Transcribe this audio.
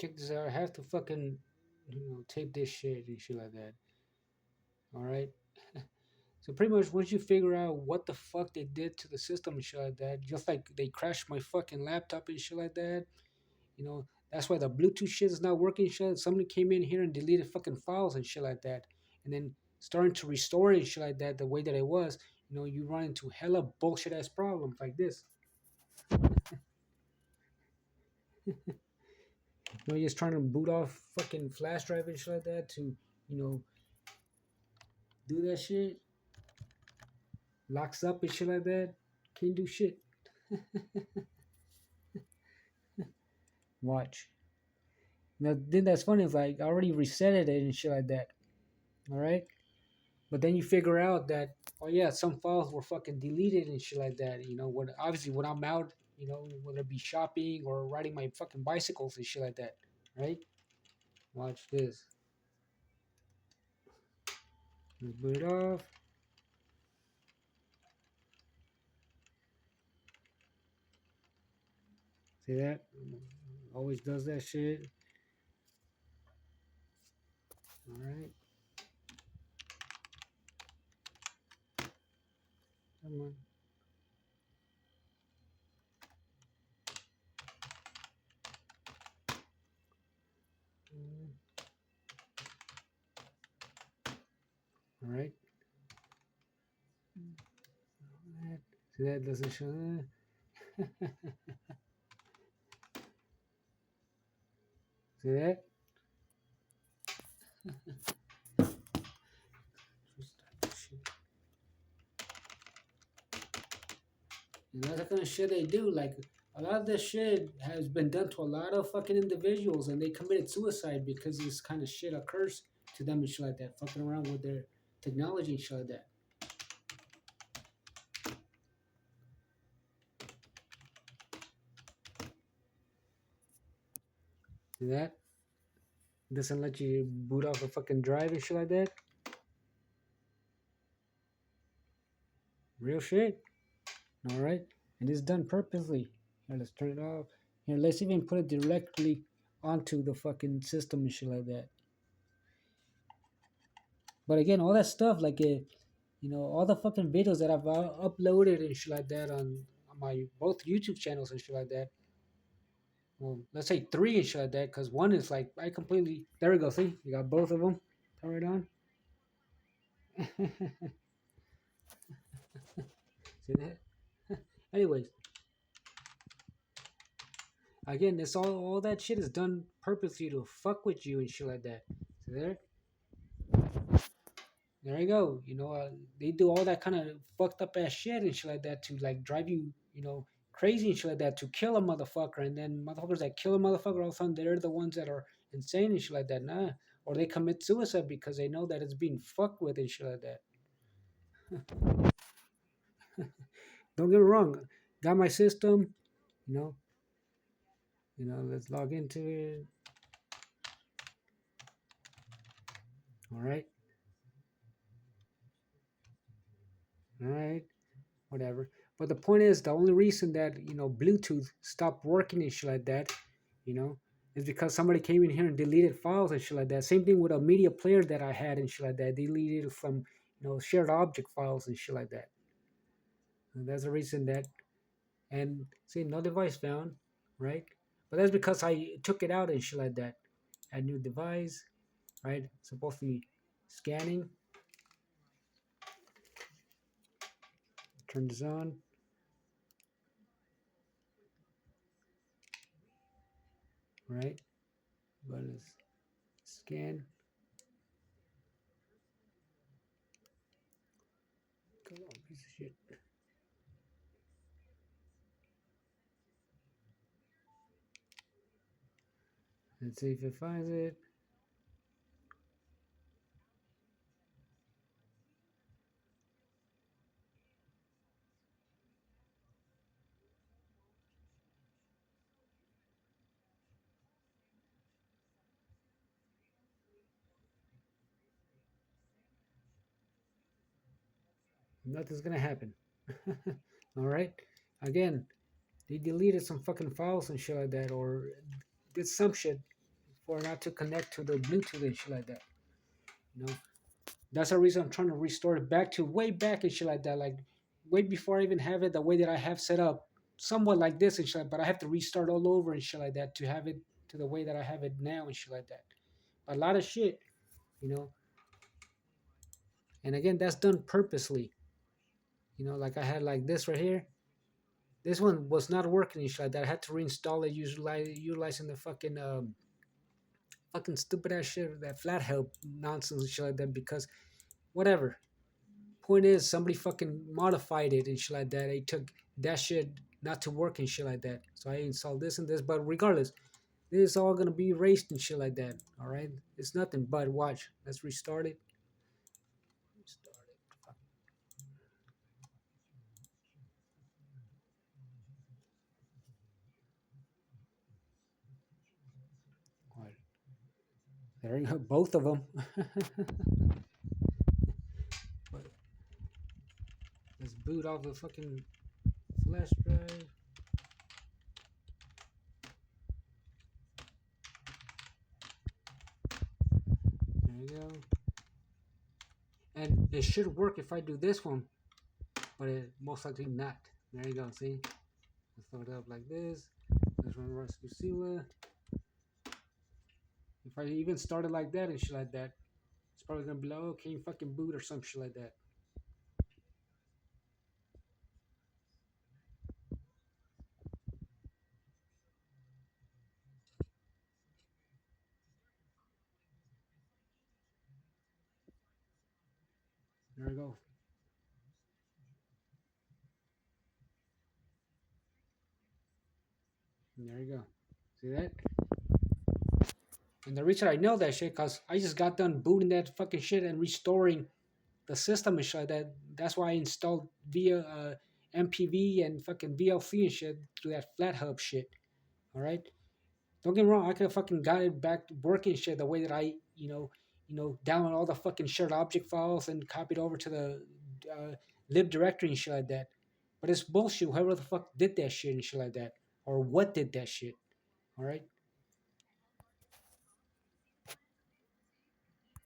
check this out. I have to fucking, tape this shit and shit like that. All right. So pretty much once you figure out what the fuck they did to the system and shit like that, just like they crashed my fucking laptop and shit like that, that's why the Bluetooth shit is not working. Shit, somebody came in here and deleted fucking files and shit like that, and then starting to restore it and shit like that the way that it was. You run into hella bullshit ass problems like this. You're just trying to boot off fucking flash drive and shit like that to, do that shit, locks up and shit like that. Can't do shit. Watch. Now, then that's funny. It's like I already reset it and shit like that. All right. But then you figure out that, oh yeah, some files were fucking deleted and shit like that. When obviously when I'm out, whether it be shopping or riding my fucking bicycles and shit like that, right? Watch this. Let's boot it off. See that? Always does that shit. All right. Come on. All right. See that doesn't show that. See that? That's the kind of shit they do. Like a lot of this shit has been done to a lot of fucking individuals, and they committed suicide because this kind of shit occurs to them and shit like that, fucking around with their technology and shit like that. See that? Doesn't let you boot off a fucking drive and shit like that. Real shit. All right, and it's done purposely. Here, let's turn it off. Here, let's even put it directly onto the fucking system and shit like that. But again, all that stuff, like all the fucking videos that I've uploaded and shit like that on my both YouTube channels and shit like that. Well, let's say three and shit like that, because one is like I completely. There we go. See, you got both of them. Turn it on. See that? Anyways, again, this all that shit is done purposely to fuck with you and shit like that. See there? There you go. They do all that kind of fucked up ass shit and shit like that to like drive you, crazy and shit like that to kill a motherfucker. And then motherfuckers that kill a motherfucker, all of a sudden they're the ones that are insane and shit like that. Nah. Or they commit suicide because they know that it's being fucked with and shit like that. Don't get me wrong. Got my system, you know, let's log into it. All right. All right. Whatever. But the point is, the only reason that Bluetooth stopped working and shit like that, you know, is because somebody came in here and deleted files and shit like that. Same thing with a media player that I had and shit like that. They deleted from shared object files and shit like that. And that's the reason that. And see, no device found, right? But that's because I took it out and shit like that. Add new device, right? Supposed to be scanning. Turn this on. Right? But it's scan. Come on, piece of shit. Let's see if it finds it. Nothing's gonna happen. All right. Again, they deleted some fucking files and shit like that, or did some shit. for it not to connect to the Bluetooth and shit like that. You know, that's the reason I'm trying to restore it back to way back and shit like that. Like way before I even have it the way that I have set up, somewhat like this and shit. But I have to restart all over and shit like that to have it to the way that I have it now and shit like that. A lot of shit, you know. And again, that's done purposely. You know, like I had like this right here. This one was not working and shit like that. I had to reinstall it, utilizing the fucking stupid ass shit, that flat help nonsense and shit like that. Because whatever. Point is, somebody fucking modified it and shit like that. They took that shit not to work and shit like that. So I installed this and this, but regardless, this is all gonna be erased and shit like that. All right, it's nothing but watch. Let's restart it. Restart it. All right. There you go, both of them. But let's boot off the fucking flash drive. There you go. And it should work if I do this one, but it most likely not. There you go. See, let's throw it up like this. Let's run Rescue Sila. If I even started like that and shit like that, it's probably gonna be like, oh, can you fucking boot or some shit like that. There we go. And there you go. See that? And the reason I know that shit, cause I just got done booting that fucking shit and restoring the system and shit like that. That's why I installed via MPV and fucking VLC and shit through that flat hub shit. All right. Don't get me wrong. I could have fucking got it back working shit the way that I, download all the fucking shared object files and copied over to the lib directory and shit like that. But it's bullshit. Whoever the fuck did that shit and shit like that, or what did that shit. All right.